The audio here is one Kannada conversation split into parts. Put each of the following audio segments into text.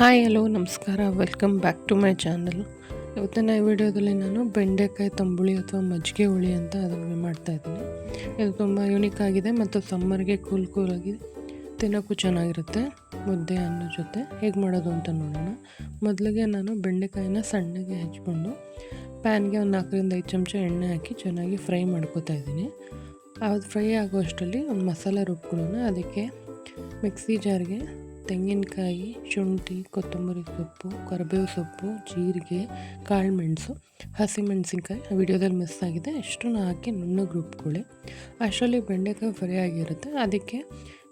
ಹಾಯ್ ಹಲೋ ನಮಸ್ಕಾರ, welcome back to my channel. ಇವತ್ತಿನ ಈ ವಿಡಿಯೋದಲ್ಲಿ ನಾನು ಬೆಂಡೆಕಾಯಿ ತಂಬುಳಿ ಅಥವಾ ಮಜ್ಜಿಗೆ ಹುಳಿ ಅಂತ ಅದನ್ನು ಮಾಡ್ತಾಯಿದ್ದೀನಿ. ಇದು ತುಂಬ ಯೂನಿಕ್ ಆಗಿದೆ ಮತ್ತು ಸಮ್ಮರ್ಗೆ ಕೂಲಾಗಿ ತಿನ್ನೋಕ್ಕೂ ಚೆನ್ನಾಗಿರುತ್ತೆ. ಮುದ್ದೆ ಅನ್ನ ಜೊತೆ ಹೇಗೆ ಮಾಡೋದು ಅಂತ ನೋಡೋಣ. ಮೊದಲಿಗೆ ನಾನು ಬೆಂಡೆಕಾಯಿನ ಸಣ್ಣಗೆ ಹೆಚ್ಚಿಕೊಂಡು ಪ್ಯಾನ್ಗೆ ಒಂದು 4-5 ಚಮಚ ಎಣ್ಣೆ ಹಾಕಿ ಚೆನ್ನಾಗಿ ಫ್ರೈ ಮಾಡ್ಕೋತಾ ಇದ್ದೀನಿ. ಅದು ಫ್ರೈ ಆಗೋ ಅಷ್ಟರಲ್ಲಿ ಒಂದು ಮಸಾಲೆ ರುಬ್ಕೊಳ್ಳೋಣ. ಅದಕ್ಕೆ ಮಿಕ್ಸಿ ಜಾರ್ಗೆ ತೆಂಗಿನಕಾಯಿ, ಶುಂಠಿ, ಕೊತ್ತಂಬರಿ ಸೊಪ್ಪು, ಕರಿಬೇವು ಸೊಪ್ಪು, ಜೀರಿಗೆ, ಕಾಳುಮೆಣಸು, ಹಸಿಮೆಣಸಿನ್ಕಾಯಿ ವಿಡಿಯೋದಲ್ಲಿ ಮಿಸ್ ಆಗಿದೆ, ಇಷ್ಟನ್ನು ಹಾಕಿ ನುಣ್ಣಗೆ ರುಬ್ಕೊಳ್ಳಿ. ಅಷ್ಟರಲ್ಲಿ ಬೆಂಡೆಕಾಯಿ ಫ್ರೈ ಆಗಿರುತ್ತೆ. ಅದಕ್ಕೆ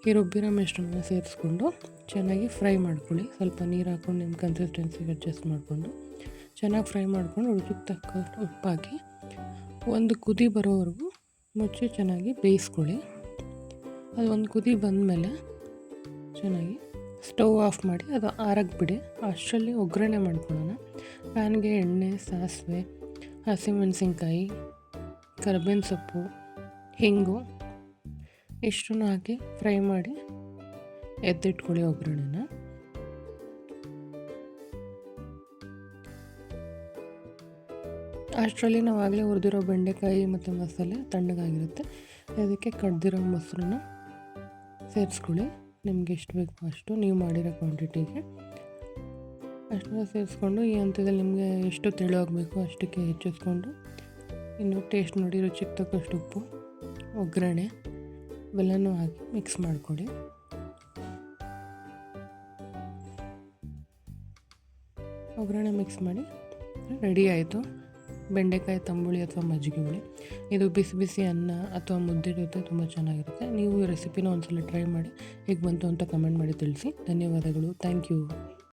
ಈ ರುಬ್ಬಿರೋ ಮಿಶ್ರಣನ ಸೇರಿಸ್ಕೊಂಡು ಚೆನ್ನಾಗಿ ಫ್ರೈ ಮಾಡ್ಕೊಳ್ಳಿ. ಸ್ವಲ್ಪ ನೀರು ಹಾಕ್ಕೊಂಡು ನಿಮ್ಮ ಕನ್ಸಿಸ್ಟೆನ್ಸಿಗೆ ಅಡ್ಜಸ್ಟ್ ಮಾಡಿಕೊಂಡು ಚೆನ್ನಾಗಿ ಫ್ರೈ ಮಾಡ್ಕೊಂಡು ರುಚಿಗೆ ತಕ್ಕಷ್ಟು ಉಪ್ಪಾಕಿ ಒಂದು ಕುದಿ ಬರೋವರೆಗೂ ಮುಚ್ಚಿ ಚೆನ್ನಾಗಿ ಬೇಯಿಸ್ಕೊಳ್ಳಿ. ಅದು ಒಂದು ಕುದಿ ಬಂದಮೇಲೆ ಚೆನ್ನಾಗಿ ಸ್ಟವ್ ಆಫ್ ಮಾಡಿ ಅದು ಆರಕ್ಕೆ ಬಿಡಿ. ಅಷ್ಟರಲ್ಲಿ ಒಗ್ಗರಣೆ ಮಾಡ್ಕೊಳ್ಳೋಣ. ಪ್ಯಾನ್ಗೆ ಎಣ್ಣೆ, ಸಾಸಿವೆ, ಹಸಿಮೆಣಸಿನ್ಕಾಯಿ, ಕರಿಬೇವಿನ ಸೊಪ್ಪು, ಹಿಂಗು ಇಷ್ಟನ್ನು ಹಾಕಿ ಫ್ರೈ ಮಾಡಿ ಎತ್ತಿಟ್ಕೊಳ್ಳಿ ಒಗ್ಗರಣೆನ. ಅಷ್ಟರಲ್ಲಿ ನಾವು ಆಗಲೇ ಹುರಿದಿರೋ ಬೆಂಡೆಕಾಯಿ ಮತ್ತು ಮಸಾಲೆ ತಣ್ಣಗಾಗಿರುತ್ತೆ. ಅದಕ್ಕೆ ಕಡ್ದಿರೋ ಮೊಸರನ್ನ ಸೇರಿಸ್ಕೊಳ್ಳಿ. ನಿಮ್ಗೆ ಎಷ್ಟು ಬೇಕು ಅಷ್ಟು, ನೀವು ಮಾಡಿರೋ ಕ್ವಾಂಟಿಟಿಗೆ ಅಷ್ಟನ್ನು ಸೇರಿಸ್ಕೊಂಡು ಈ ಹಂತದಲ್ಲಿ ನಿಮಗೆ ಎಷ್ಟು ತೆಳುವಾಗಬೇಕು ಅಷ್ಟಕ್ಕೆ ಹೆಚ್ಚಿಸ್ಕೊಂಡು ಇನ್ನು ಟೇಸ್ಟ್ ನೋಡಿ ರುಚಿಗೆ ತಕ್ಕಷ್ಟು ಉಪ್ಪು, ಒಗ್ಗರಣೆ ಇವೆಲ್ಲನೂ ಹಾಕಿ ಮಿಕ್ಸ್ ಮಾಡಿಕೊಡಿ. ಒಗ್ಗರಣೆ ಮಿಕ್ಸ್ ಮಾಡಿ ರೆಡಿ ಆಯಿತು ಬೆಂಡೆಕಾಯಿ ತಂಬುಳಿ ಅಥವಾ ಮಜ್ಜಿಗೆ ಹುಳಿ. ಇದು ಬಿಸಿ ಬಿಸಿ ಅನ್ನ ಅಥವಾ ಮುದ್ದೆ ಜೊತೆ ತುಂಬ ಚೆನ್ನಾಗಿರುತ್ತೆ. ನೀವು ಈ ರೆಸಿಪಿನ ಒಂದ್ಸಲ ಟ್ರೈ ಮಾಡಿ, ಹೇಗೆ ಬಂತು ಅಂತ ಕಮೆಂಟ್ ಮಾಡಿ ತಿಳಿಸಿ. ಧನ್ಯವಾದಗಳು. Thank you.